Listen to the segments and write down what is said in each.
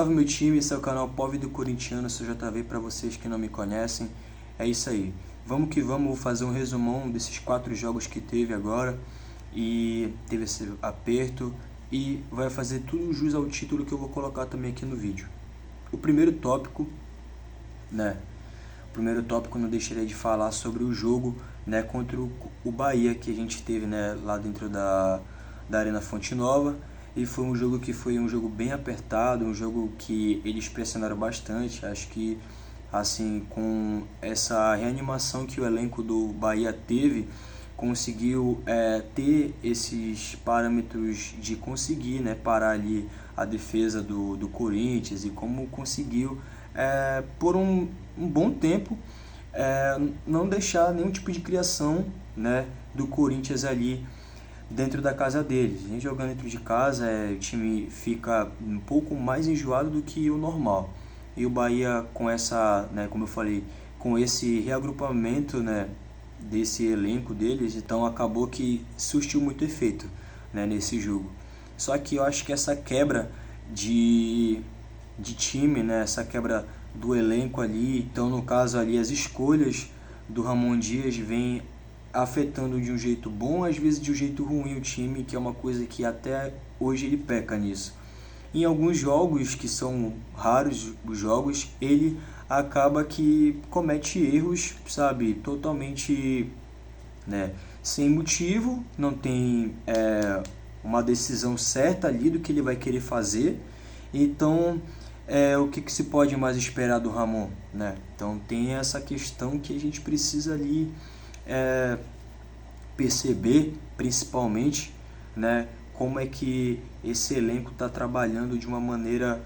Salve meu time, esse é o canal Pobre do Corintiano, sou JV para vocês que não me conhecem. É isso aí, vamos que vamos, vou fazer um resumão desses 4 jogos que teve agora. E teve esse aperto e vai fazer tudo jus ao título que eu vou colocar também aqui no vídeo. O primeiro tópico, não deixaria de falar sobre o jogo, contra o Bahia que a gente teve, lá dentro da Arena Fonte Nova. E foi um jogo bem apertado, um jogo que eles pressionaram bastante. Acho que assim, com essa reanimação que o elenco do Bahia teve, conseguiu ter esses parâmetros de conseguir parar ali a defesa do Corinthians, e como conseguiu por um bom tempo não deixar nenhum tipo de criação do Corinthians ali dentro da casa deles. A gente jogando dentro de casa, o time fica um pouco mais enjoado do que o normal. E o Bahia, com essa, como eu falei, com esse reagrupamento desse elenco deles, então acabou que surtiu muito efeito nesse jogo. Só que eu acho que essa quebra de time, essa quebra do elenco ali, então no caso ali as escolhas do Ramon Dias vêm afetando de um jeito bom, às vezes de um jeito ruim o time, que é uma coisa que até hoje ele peca nisso. Em alguns jogos, que são raros os jogos, ele acaba que comete erros, sabe, totalmente sem motivo, não tem uma decisão certa ali do que ele vai querer fazer. Então, o que se pode mais esperar do Ramon? Então tem essa questão que a gente precisa ali perceber, principalmente, como é que esse elenco está trabalhando de uma maneira.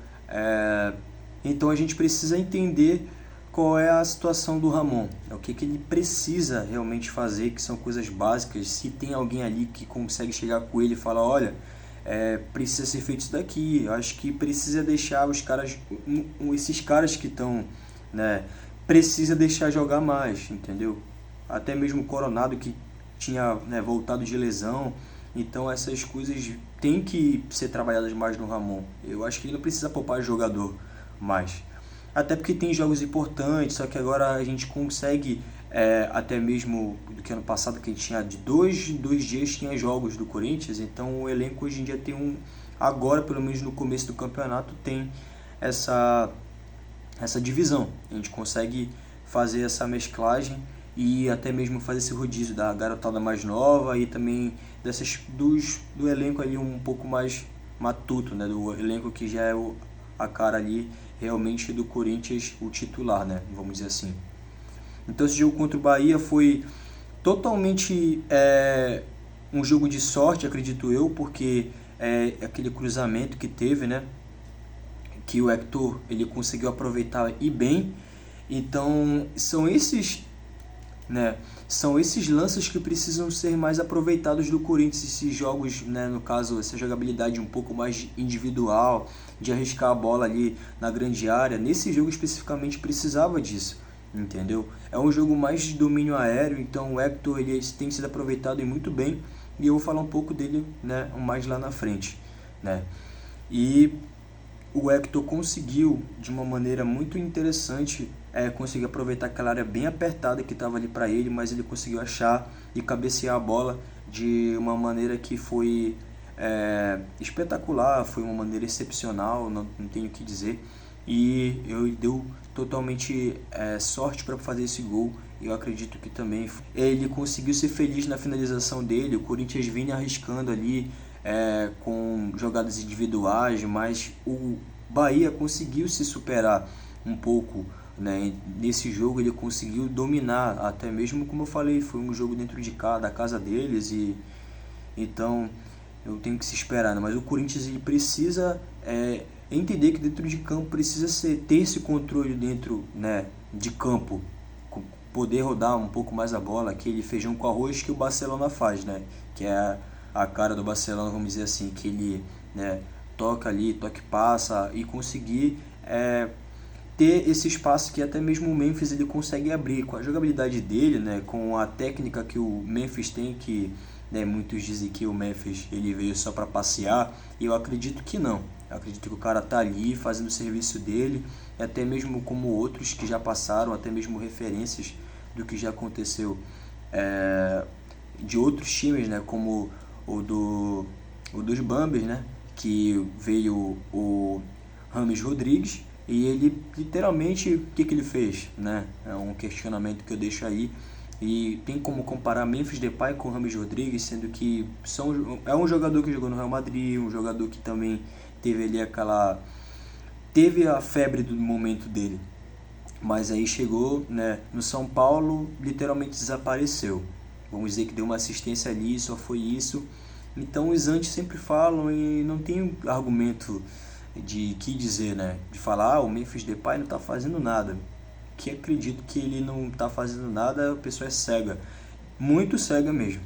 Então a gente precisa entender qual é a situação do Ramon, o que ele precisa realmente fazer, que são coisas básicas. Se tem alguém ali que consegue chegar com ele e falar, olha, precisa ser feito isso daqui, eu acho que precisa deixar os caras, esses caras que estão, precisa deixar jogar mais, entendeu? Até mesmo o Coronado, que tinha voltado de lesão. Então essas coisas têm que ser trabalhadas mais no Ramon. Eu acho que ele não precisa poupar jogador mais, até porque tem jogos importantes. Só que agora a gente consegue, até mesmo do que ano passado, que a gente tinha de dois dias tinha jogos do Corinthians. Então o elenco hoje em dia tem agora pelo menos no começo do campeonato tem essa divisão. A gente consegue fazer essa mesclagem e até mesmo fazer esse rodízio da garotada mais nova e também do elenco ali um pouco mais matuto, do elenco que já é a cara ali realmente do Corinthians, o titular, vamos dizer assim. Então esse jogo contra o Bahia foi totalmente um jogo de sorte, acredito eu, porque aquele cruzamento que teve, que o Hector ele conseguiu aproveitar e bem. Então são esses lances que precisam ser mais aproveitados do Corinthians, esses jogos, no caso, essa jogabilidade um pouco mais individual, de arriscar a bola ali na grande área. Nesse jogo especificamente precisava disso, entendeu? É um jogo mais de domínio aéreo, então o Hector ele tem sido aproveitado e muito bem, e eu vou falar um pouco dele mais lá na frente. E o Hector conseguiu, de uma maneira muito interessante, conseguir aproveitar aquela área bem apertada que estava ali para ele, mas ele conseguiu achar e cabecear a bola de uma maneira que foi espetacular, foi uma maneira excepcional, não tenho o que dizer. E deu totalmente sorte para fazer esse gol. Eu acredito que também ele conseguiu ser feliz na finalização dele. O Corinthians vinha arriscando ali com jogadas individuais, mas o Bahia conseguiu se superar um pouco. Nesse jogo ele conseguiu dominar, até mesmo como eu falei, foi um jogo dentro da casa deles, e então eu tenho que se esperar, mas o Corinthians ele precisa entender que dentro de campo precisa ter esse controle dentro de campo, poder rodar um pouco mais a bola, aquele feijão com arroz que o Barcelona faz, que é a cara do Barcelona, vamos dizer assim, que ele toca ali, toca e passa, e conseguir ter esse espaço que até mesmo o Memphis ele consegue abrir com a jogabilidade dele, com a técnica que o Memphis tem, que muitos dizem que o Memphis ele veio só para passear, e eu acredito que não. Eu acredito que o cara tá ali fazendo o serviço dele, até mesmo como outros que já passaram, até mesmo referências do que já aconteceu de outros times, né, como o dos Bambas, né, que veio o Rames Rodrigues, e ele literalmente, o que ele fez, né? É um questionamento que eu deixo aí. E tem como comparar Memphis Depay com Rames Rodrigues, sendo que é um jogador que jogou no Real Madrid, um jogador que também teve ali teve a febre do momento dele, mas aí chegou, né, no São Paulo, literalmente desapareceu. Vamos dizer que deu uma assistência ali, só foi isso. Então os antes sempre falam e não tem argumento de que dizer, né? De falar, o Memphis Depay não está fazendo nada. Que acredito que ele não está fazendo nada, a pessoa é cega. Muito cega mesmo.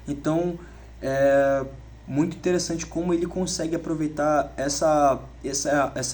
Então, é muito interessante como ele consegue aproveitar essa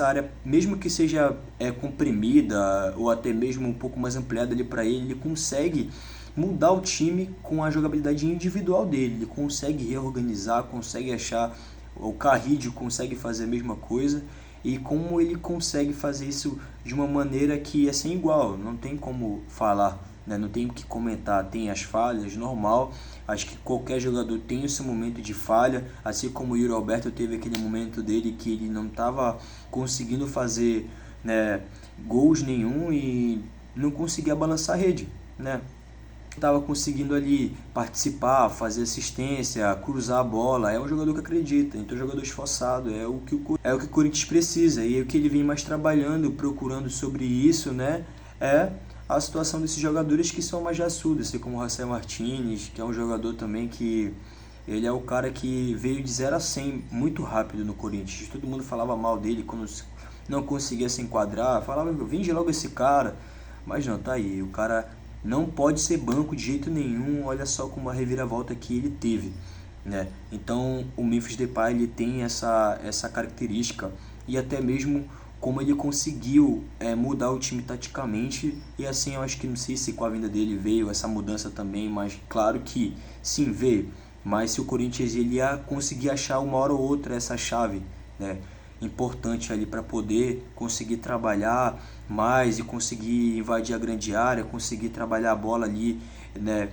área, mesmo que seja comprimida ou até mesmo um pouco mais ampliada ali para ele consegue mudar o time com a jogabilidade individual dele. Ele consegue reorganizar, consegue achar, o Carrillo consegue fazer a mesma coisa, e como ele consegue fazer isso de uma maneira que é sem igual, não tem como falar, né? Não tem o que comentar, tem as falhas, normal. Acho que qualquer jogador tem esse momento de falha, assim como o Yuri Alberto teve aquele momento dele que ele não estava conseguindo fazer, né, gols nenhum e não conseguia balançar a rede, né? Estava conseguindo ali participar, fazer assistência, cruzar a bola. É um jogador que acredita, então é um jogador esforçado, é o que o Corinthians precisa, e é o que ele vem mais trabalhando, procurando sobre isso, né? É a situação desses jogadores que são mais raçudos, assim como o Rafael Martínez, que é um jogador também que ele é o cara que veio de 0 a 100 muito rápido no Corinthians. Todo mundo falava mal dele quando não conseguia se enquadrar, falava, vende logo esse cara. Mas não, tá aí, o cara não pode ser banco de jeito nenhum. Olha só como a reviravolta que ele teve, né? Então o Memphis Depay ele tem essa característica, e até mesmo como ele conseguiu mudar o time taticamente. E assim, eu acho que, não sei se com a vinda dele veio essa mudança também, mas claro que sim, veio. Mas se o Corinthians ele ia conseguir achar uma hora ou outra essa chave, né, importante ali para poder conseguir trabalhar mais e conseguir invadir a grande área, conseguir trabalhar a bola ali, né,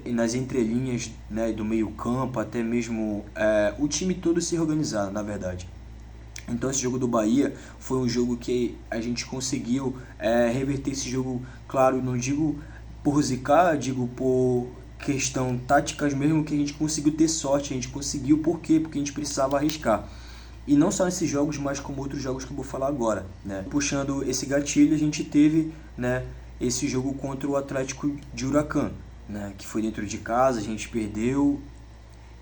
nas entrelinhas, né, do meio campo, até mesmo o time todo se organizar, na verdade. Então esse jogo do Bahia foi um jogo que a gente conseguiu reverter esse jogo, claro, não digo por zicar, digo por questão táticas mesmo, que a gente conseguiu ter sorte, a gente conseguiu, por quê? Porque a gente precisava arriscar. E não só nesses jogos, mas como outros jogos que eu vou falar agora, né? Puxando esse gatilho, a gente teve, né, esse jogo contra o Atlético de Huracan, né, que foi dentro de casa, a gente perdeu.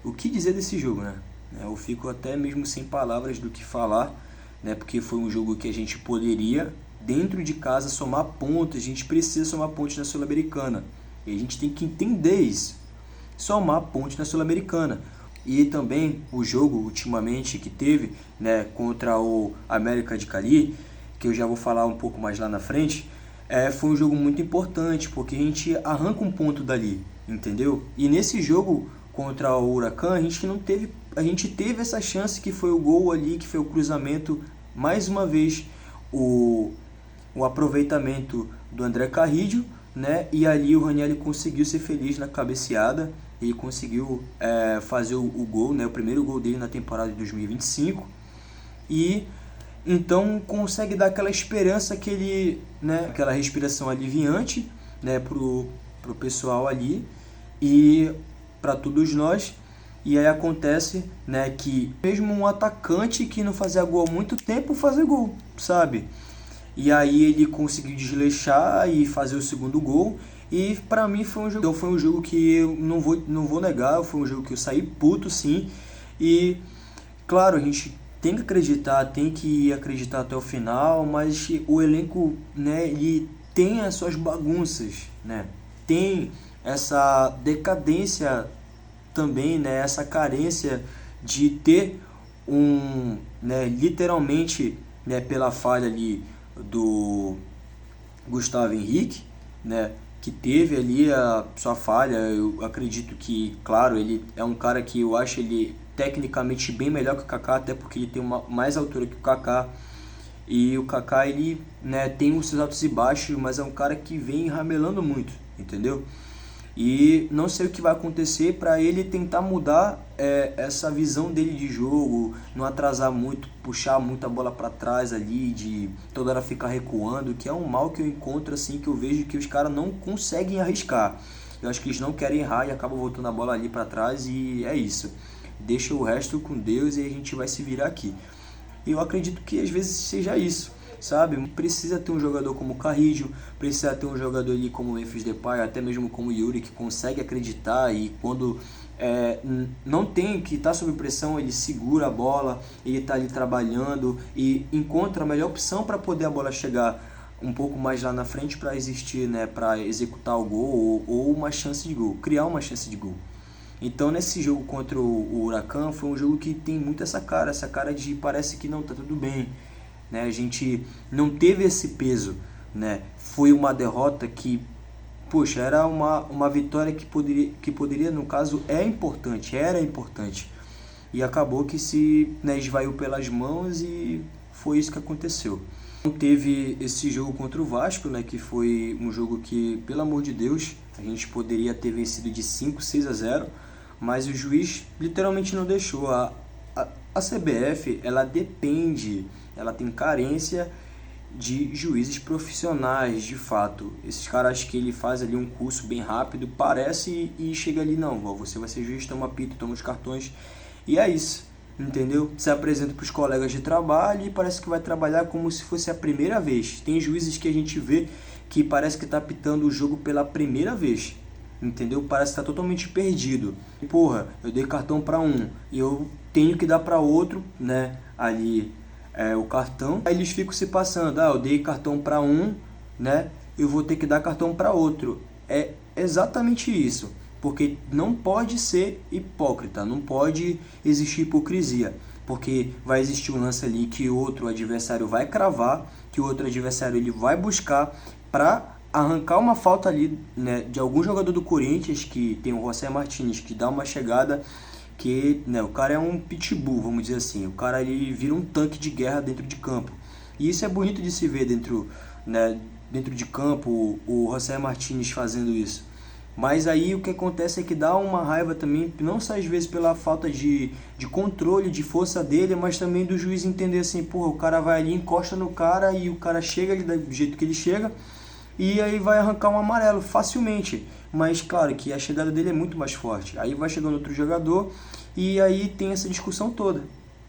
O que dizer desse jogo, né? Eu fico até mesmo sem palavras do que falar, né? Porque foi um jogo que a gente poderia, dentro de casa, somar pontos. A gente precisa somar pontos na Sul-Americana. E a gente tem que entender isso. Somar pontos na Sul-Americana. E também o jogo, ultimamente, que teve, né, contra o América de Cali, que eu já vou falar um pouco mais lá na frente, foi um jogo muito importante, porque a gente arranca um ponto dali, entendeu? E nesse jogo contra o Huracan, a gente teve essa chance, que foi o gol ali, que foi o cruzamento, mais uma vez, o aproveitamento do André Carrillo, né? E ali o Ranieri conseguiu ser feliz na cabeceada e conseguiu fazer o gol, né? O primeiro gol dele na temporada de 2025, e então consegue dar aquela esperança, aquela respiração aliviante, né, pro pessoal ali e para todos nós. E aí acontece, né, que mesmo um atacante que não fazia gol há muito tempo fazer gol, sabe? E aí ele conseguiu desleixar e fazer o segundo gol. E pra mim foi um jogo que eu não vou negar, foi um jogo que eu saí puto, sim. E claro, a gente tem que acreditar até o final, mas o elenco, né, ele tem as suas bagunças, né? Tem essa decadência também, né, essa carência de ter né, literalmente, né, pela falha ali do Gustavo Henrique, né, que teve ali a sua falha. Eu acredito que, claro, ele é um cara que eu acho ele tecnicamente bem melhor que o Kaká, até porque ele tem mais altura que o Kaká. E o Kaká, ele, né, tem os seus altos e baixos, mas é um cara que vem ramelando muito, entendeu? E não sei o que vai acontecer para ele tentar mudar essa visão dele de jogo, não atrasar muito, puxar muita bola para trás ali, de toda hora ficar recuando, que é um mal que eu encontro, assim, que eu vejo que os caras não conseguem arriscar. Eu acho que eles não querem errar e acabam voltando a bola ali para trás e é isso. Deixa o resto com Deus e a gente vai se virar aqui. E eu acredito que às vezes seja isso, sabe? Precisa ter um jogador como o Carrillo, precisa ter um jogador ali como o Memphis Depay, até mesmo como o Yuri, que consegue acreditar e quando não tem, que está sob pressão, ele segura a bola, ele está ali trabalhando e encontra a melhor opção para poder a bola chegar um pouco mais lá na frente para existir, né, para executar o gol ou uma chance de gol, criar uma chance de gol. Então nesse jogo contra o Huracan foi um jogo que tem muito essa cara de parece que não, tá tudo bem, né? A gente não teve esse peso, né? Foi uma derrota que, poxa, era uma vitória que poderia, no caso, era importante. E acabou que se, né, esvaiu pelas mãos e foi isso que aconteceu. Teve esse jogo contra o Vasco, né, que foi um jogo que, pelo amor de Deus, a gente poderia ter vencido de 5-6-0, mas o juiz literalmente não deixou. A CBF, ela depende, ela tem carência de juízes profissionais, de fato. Esses caras que ele faz ali um curso bem rápido, parece, e chega ali, não, você vai ser juiz, toma apito, toma os cartões, e é isso, entendeu? Se apresenta para os colegas de trabalho e parece que vai trabalhar como se fosse a primeira vez. Tem juízes que a gente vê que parece que está apitando o jogo pela primeira vez, entendeu? Parece que está totalmente perdido. Porra, eu dei cartão para um e eu tenho que dar para outro, né? Ali o cartão. Aí eles ficam se passando. Eu dei cartão para um, né? Eu vou ter que dar cartão para outro. É exatamente isso. Porque não pode ser hipócrita, não pode existir hipocrisia. Porque vai existir um lance ali que o outro adversário vai cravar, que o outro adversário ele vai buscar para arrancar uma falta ali, né, de algum jogador do Corinthians, que tem o José Martínez, que dá uma chegada que, né, o cara é um pitbull, vamos dizer assim. O cara ele vira um tanque de guerra dentro de campo. E isso é bonito de se ver dentro de campo, o José Martínez fazendo isso. Mas aí o que acontece é que dá uma raiva também, não só às vezes pela falta de controle, de força dele, mas também do juiz entender assim, porra, o cara vai ali, encosta no cara e o cara chega ali do jeito que ele chega e aí vai arrancar um amarelo facilmente. Mas claro que a chegada dele é muito mais forte. Aí vai chegando outro jogador e aí tem essa discussão toda.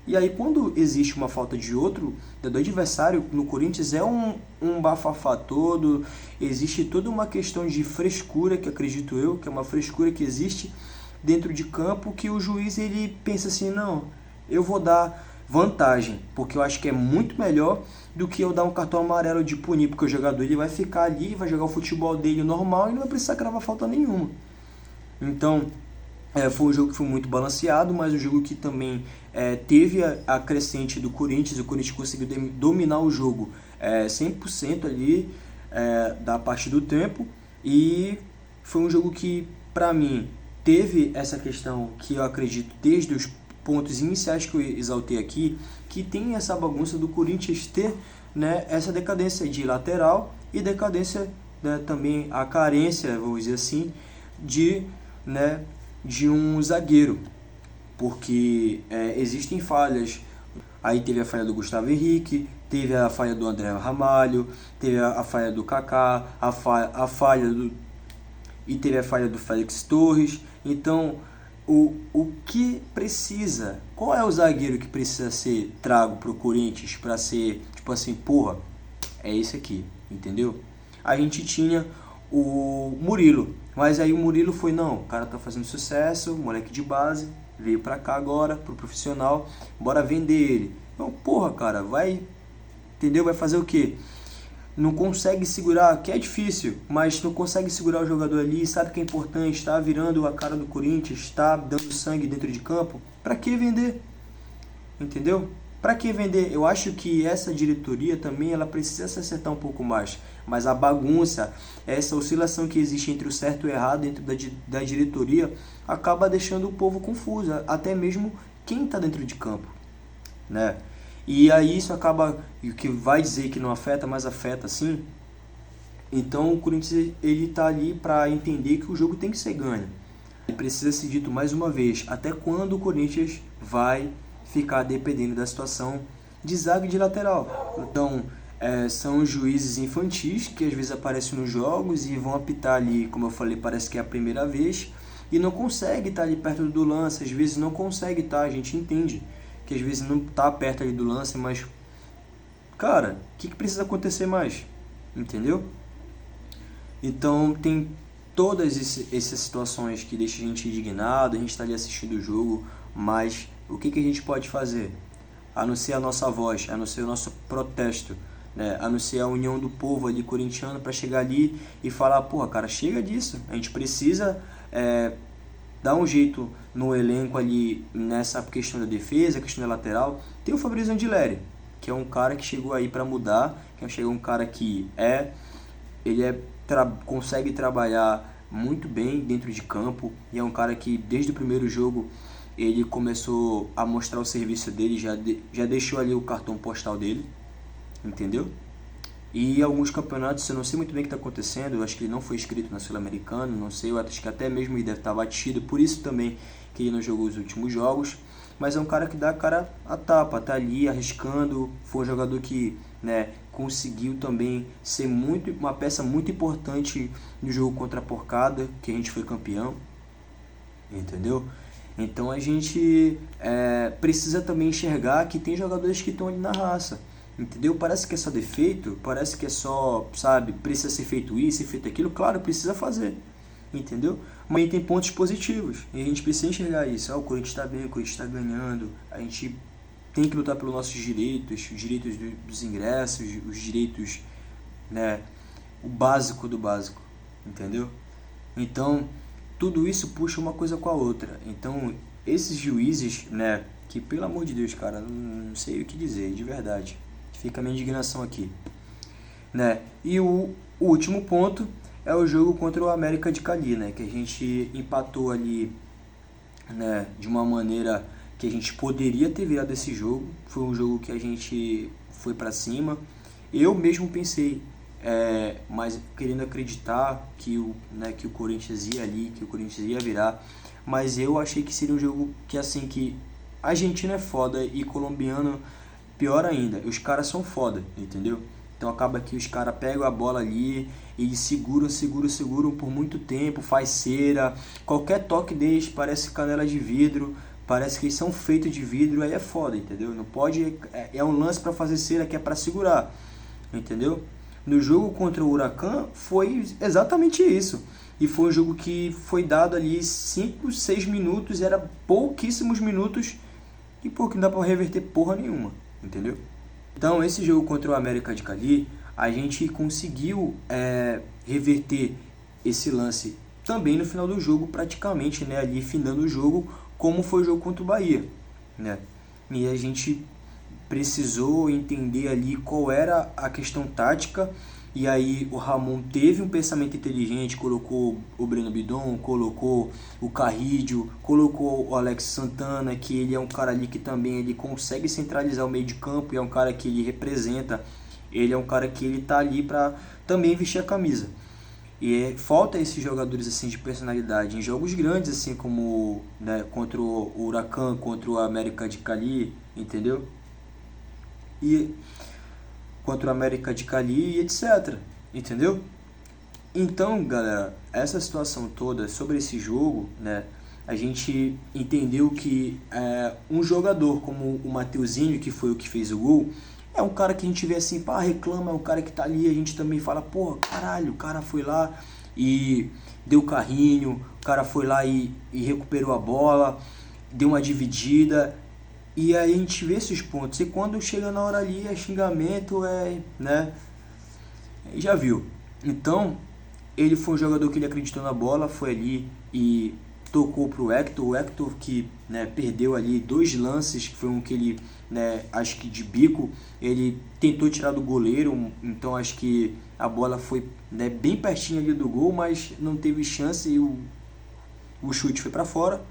E aí quando existe uma falta de outro, do adversário, no Corinthians é um bafafá todo, existe toda uma questão de frescura, que acredito eu, que é uma frescura que existe dentro de campo, que o juiz ele pensa assim, não, eu vou dar vantagem, porque eu acho que é muito melhor do que eu dar um cartão amarelo de punir, porque o jogador ele vai ficar ali, vai jogar o futebol dele normal e não vai precisar cravar falta nenhuma. Então, foi um jogo que foi muito balanceado, mas um jogo que também teve a crescente do Corinthians. O Corinthians conseguiu dominar o jogo 100% ali da parte do tempo, e foi um jogo que, para mim, teve essa questão que eu acredito desde os pontos iniciais que eu exaltei aqui, que tem essa bagunça do Corinthians ter, né, essa decadência de lateral e decadência, né, também a carência, vamos dizer assim, de um zagueiro, porque existem falhas. Aí teve a falha do Gustavo Henrique, teve a falha do André Ramalho, teve a falha do Kaká, e teve a falha do Félix Torres. Então, o que precisa, qual é o zagueiro que precisa ser trago para o Corinthians para ser, tipo assim, porra, é esse aqui, entendeu? A gente tinha o Murilo, mas aí o Murilo foi, não, o cara tá fazendo sucesso, moleque de base, veio pra cá agora, pro profissional, bora vender ele. Então, porra, cara, vai, entendeu? Vai fazer o quê? Não consegue segurar, que é difícil, mas não consegue segurar o jogador ali, sabe que é importante, está virando a cara do Corinthians, está dando sangue dentro de campo, pra que vender? Entendeu? Para que vender? Eu acho que essa diretoria também ela precisa se acertar um pouco mais. Mas a bagunça, essa oscilação que existe entre o certo e o errado dentro da diretoria, acaba deixando o povo confuso. Até mesmo quem está dentro de campo, né? E aí isso acaba, o que vai dizer que não afeta, mas afeta sim. Então o Corinthians ele tá ali para entender que o jogo tem que ser ganho. E precisa ser dito mais uma vez, até quando o Corinthians vai ficar dependendo da situação de zaga e de lateral. Então são os juízes infantis que às vezes aparecem nos jogos e vão apitar ali, como eu falei, parece que é a primeira vez, e não consegue estar ali perto do lance, às vezes não consegue estar, a gente entende que às vezes não está perto ali do lance, mas, cara, o que precisa acontecer mais? Entendeu? Então tem todas essas situações que deixam a gente indignado, a gente está ali assistindo o jogo, mas o que a gente pode fazer? A não ser a nossa voz, a não ser o nosso protesto, né? A não ser a união do povo ali corintiano para chegar ali e falar, porra, cara, chega disso, a gente precisa dar um jeito no elenco ali nessa questão da defesa, questão da lateral. Tem o Fabrício Andileri, que é um cara que chegou aí para mudar, que é um cara que consegue trabalhar muito bem dentro de campo, e é um cara que desde o primeiro jogo ele começou a mostrar o serviço dele, já deixou ali o cartão postal dele, entendeu? E alguns campeonatos, eu não sei muito bem o que está acontecendo, eu acho que ele não foi inscrito na Sul-Americana, não sei, eu acho que até mesmo ele deve estar batido, por isso também que ele não jogou os últimos jogos, mas é um cara que dá a cara a tapa, tá ali arriscando, foi um jogador que, né, conseguiu também ser uma peça muito importante no jogo contra a Porcada, que a gente foi campeão, entendeu? Então a gente precisa também enxergar que tem jogadores que estão ali na raça, entendeu? Parece que é só defeito, parece que é só, sabe, precisa ser feito isso, ser feito aquilo, claro, precisa fazer, entendeu? Mas tem pontos positivos, e a gente precisa enxergar isso. O Corinthians está bem, o Corinthians está ganhando, a gente tem que lutar pelos nossos direitos, os direitos dos ingressos, os direitos, né, o básico do básico, entendeu? Então, tudo isso puxa uma coisa com a outra. Então, esses juízes, né, que pelo amor de Deus, cara, não sei o que dizer, de verdade. Fica a minha indignação aqui, né? E o último ponto é o jogo contra o América de Cali, né? Que a gente empatou ali, né? De uma maneira que a gente poderia ter virado esse jogo. Foi um jogo que a gente foi pra cima. Eu mesmo pensei, mas querendo acreditar que o Corinthians ia ali, que o Corinthians ia virar. Mas eu achei que seria um jogo que, assim, que argentino é foda e colombiano pior ainda, os caras são foda, entendeu? Então acaba que os caras pegam a bola ali e seguram por muito tempo, faz cera, qualquer toque deles parece canela de vidro, parece que eles são feitos de vidro, aí é foda, entendeu? Não pode, é um lance para fazer cera que é para segurar, entendeu? No jogo contra o Huracan foi exatamente isso. E foi um jogo que foi dado ali 5, 6 minutos, era pouquíssimos minutos e que não dá para reverter porra nenhuma. Entendeu? Então esse jogo contra o América de Cali, a gente conseguiu reverter esse lance também no final do jogo, praticamente, né, ali findando o jogo, como foi o jogo contra o Bahia, né? E a gente precisou entender ali qual era a questão tática. E aí o Ramon teve um pensamento inteligente, colocou o Breno Bidon, colocou o Carrídio, colocou o Alex Santana, que ele é um cara ali que também ele consegue centralizar o meio de campo, e é um cara que ele representa, ele é um cara que ele tá ali para também vestir a camisa. E falta esses jogadores assim de personalidade em jogos grandes, assim como, né, contra o Huracan, contra o América de Cali, entendeu? E contra o América de Cali e etc, entendeu? Então, galera, essa situação toda sobre esse jogo, né, a gente entendeu que um jogador como o Mateuzinho, que foi o que fez o gol, é um cara que a gente vê assim, pá, reclama, é um cara que tá ali, a gente também fala, pô, caralho, o cara foi lá e deu carrinho, o cara foi lá e recuperou a bola, deu uma dividida. E aí a gente vê esses pontos, e quando chega na hora ali, é xingamento, né, já viu. Então, ele foi um jogador que ele acreditou na bola, foi ali e tocou pro Hector, o Hector que, né, perdeu ali 2 lances, que foi um que ele, né, acho que de bico, ele tentou tirar do goleiro, então acho que a bola foi, né, bem pertinho ali do gol, mas não teve chance e o chute foi para fora,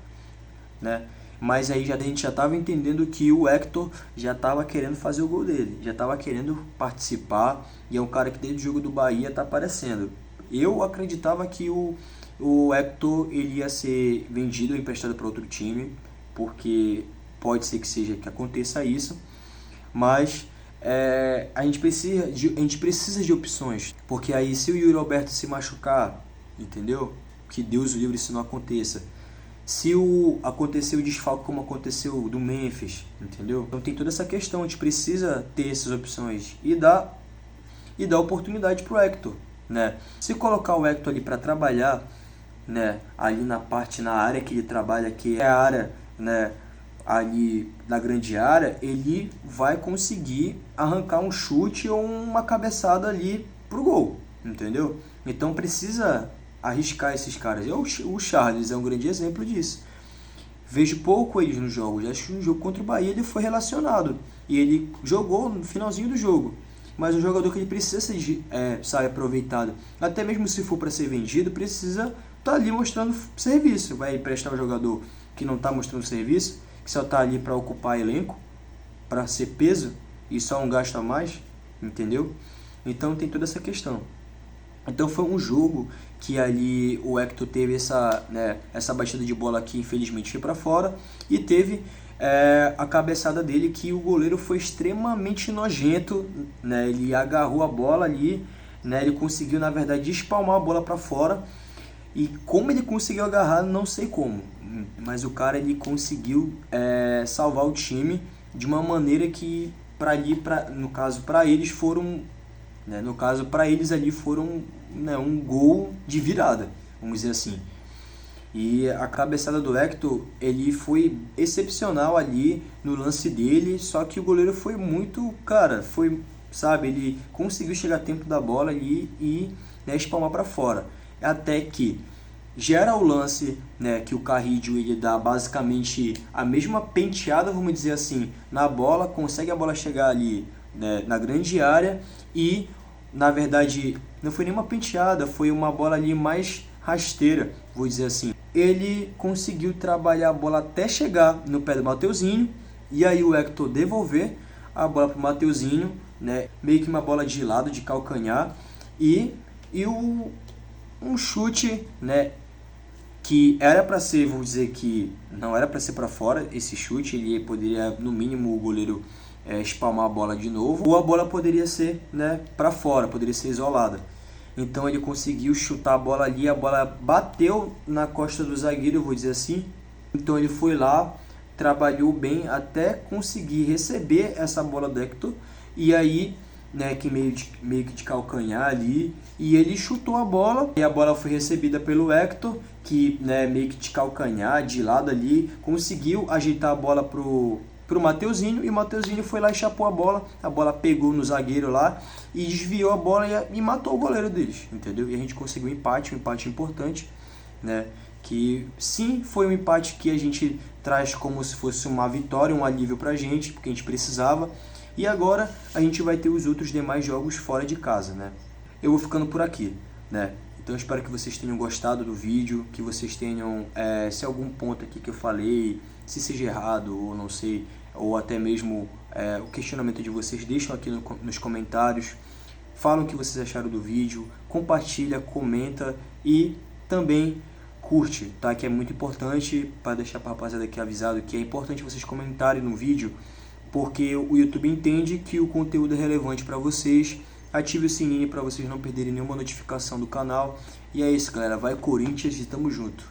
né. Mas aí a gente já estava entendendo que o Hector já estava querendo fazer o gol dele, já estava querendo participar, e é um cara que desde o jogo do Bahia está aparecendo. Eu acreditava que o Hector ele ia ser vendido ou emprestado para outro time, porque pode ser que seja que aconteça isso, mas a gente precisa de opções, porque aí se o Yuri Alberto se machucar, entendeu? Que Deus o livre se não aconteça. Se acontecer o desfalque como aconteceu do Memphis, entendeu? Então tem toda essa questão, a gente precisa ter essas opções e dar oportunidade pro Hector, né? Se colocar o Hector ali para trabalhar, né, ali na área que ele trabalha, que é a área, né, ali na grande área, ele vai conseguir arrancar um chute ou uma cabeçada ali pro gol, entendeu? Então precisa arriscar esses caras. O Charles é um grande exemplo disso. Vejo pouco eles nos jogos. Acho que no jogo contra o Bahia ele foi relacionado e ele jogou no finalzinho do jogo. Mas um jogador que ele precisa ser aproveitado. Até mesmo se for para ser vendido, precisa estar ali mostrando serviço. Vai emprestar um jogador que não está mostrando serviço, que só está ali para ocupar elenco, para ser peso e só um gasto a mais, entendeu? Então tem toda essa questão. Então foi um jogo que ali o Hector teve essa batida de bola que infelizmente foi para fora, e teve a cabeçada dele que o goleiro foi extremamente nojento, né? Ele agarrou a bola ali, né? Ele conseguiu na verdade espalmar a bola para fora, e como ele conseguiu agarrar não sei como, mas o cara ele conseguiu salvar o time de uma maneira que no caso para eles foram, né? No caso para eles ali foram, né, um gol de virada, vamos dizer assim. E a cabeçada do Hector, ele foi excepcional ali no lance dele, só que o goleiro foi muito, ele conseguiu chegar a tempo da bola ali e, né, espalmar para fora. Até que gera o lance, né, que o Carrillo ele dá basicamente a mesma penteada, vamos dizer assim, na bola, consegue a bola chegar ali, né, na grande área, e na verdade não foi nenhuma penteada, foi uma bola ali mais rasteira, vou dizer assim. Ele conseguiu trabalhar a bola até chegar no pé do Mateuzinho, e aí o Hector devolver a bola para o Mateuzinho, né, meio que uma bola de lado, de calcanhar, e um chute, né, que era para ser, vou dizer que não era para ser para fora esse chute, ele poderia, no mínimo, o goleiro espalmar a bola de novo, ou a bola poderia ser, né, para fora, poderia ser isolada. Então ele conseguiu chutar a bola ali, a bola bateu na costa do zagueiro, eu vou dizer assim. Então ele foi lá, trabalhou bem até conseguir receber essa bola do Hector, e aí, né, que meio que de calcanhar ali, e ele chutou a bola, e a bola foi recebida pelo Hector, que, né, meio que de calcanhar, de lado ali, conseguiu ajeitar a bola pro Mateuzinho, e o Mateuzinho foi lá e chapou a bola pegou no zagueiro lá e desviou a bola e matou o goleiro deles, entendeu? E a gente conseguiu um empate importante, né? Que sim, foi um empate que a gente traz como se fosse uma vitória, um alívio pra gente, porque a gente precisava, e agora a gente vai ter os outros demais jogos fora de casa, né? Eu vou ficando por aqui, né? Então eu espero que vocês tenham gostado do vídeo, que vocês tenham, se algum ponto aqui que eu falei, se seja errado ou não sei, ou até mesmo o questionamento de vocês, deixam aqui nos comentários, falam o que vocês acharam do vídeo, compartilha, comenta e também curte, tá? Que é muito importante, para deixar para a rapaziada aqui avisado que é importante vocês comentarem no vídeo, porque o YouTube entende que o conteúdo é relevante para vocês. Ative o sininho para vocês não perderem nenhuma notificação do canal. E é isso, galera. Vai Corinthians e tamo junto.